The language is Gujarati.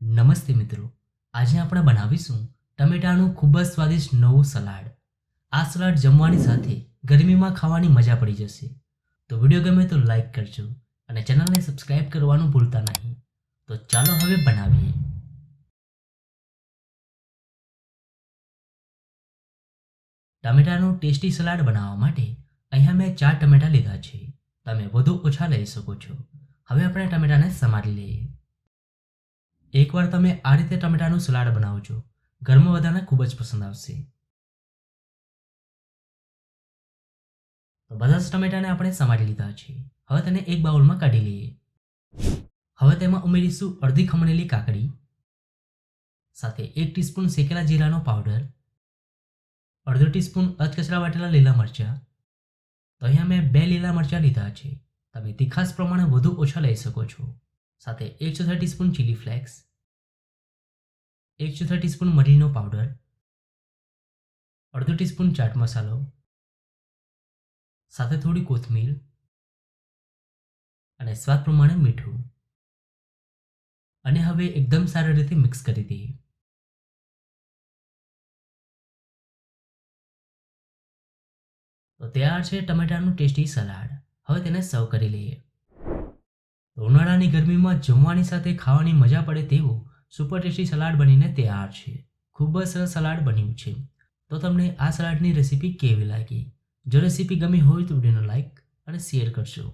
નમસ્તે મિત્રો, આજે આપણે બનાવીશું ટમેટાનું ખૂબ જ સ્વાદિષ્ટ નવું સલાડ. આ સલાડ જમવાની સાથે ગરમીમાં ખાવાની મજા પડી જશે. તો વિડીયો ગમે તો લાઈક કરજો અને ચેનલને સબસ્ક્રાઇબ કરવાનું ભૂલતા નહીં. તો ચાલો હવે બનાવીએ. ટમેટાનું ટેસ્ટી સલાડ બનાવવા માટે અહીંયા મેં 4 ટમેટા લીધા છે. તમે વધુ ઓછા લઈ શકો છો. હવે આપણે ટમેટાને સમારી લઈએ. એકવાર તમે આ રીતે ટમેટાનું સલાડ બનાવજો, ઘરમાં બધાને ખૂબ જ પસંદ આવશે. તો બધા જ ટમેટાને આપણે સમારી લીધા છે. હવે તેને એક બાઉલમાં કાઢી લઈએ. હવે તેમાં ઉમેરીશું અડધી ખમણેલી કાકડી, સાથે 1 ટીસ્પૂન શેકેલા જીરાનો પાવડર, અડધો ટીસ્પૂન અધકચરા વાટેલા લીલા મરચાં. તો અહીંયા મેં 2 લીલા મરચાં લીધા છે. તમે તીખાસ પ્રમાણે વધુ ઓછા લઈ શકો છો. સાથે 1/4 ટીસ્પૂન ચીલી ફ્લેક્સ, 1/4 ટીસ્પૂન મરીનો પાવડર, અડધો ટીસ્પૂન ચાટ મસાલો, સાથે થોડી કોથમીર અને સ્વાદ પ્રમાણે મીઠું. અને હવે એકદમ સારી રીતે મિક્સ કરી દઈએ. તો તૈયાર છે ટમેટાનું ટેસ્ટી સલાડ. હવે તેને સર્વ કરી લઈએ. ઉનાળાની ગરમીમાં જમવાની સાથે ખાવાની મજા પડે તેવું સુપર ટેસ્ટી સલાડ બનીને તૈયાર છે. ખૂબ જ સરસ સલાડ બન્યું છે. તો તમને આ સલાડની રેસીપી કેવી લાગી? જો રેસીપી ગમી હોય તો વિડીયોને લાઈક અને શેર કરજો.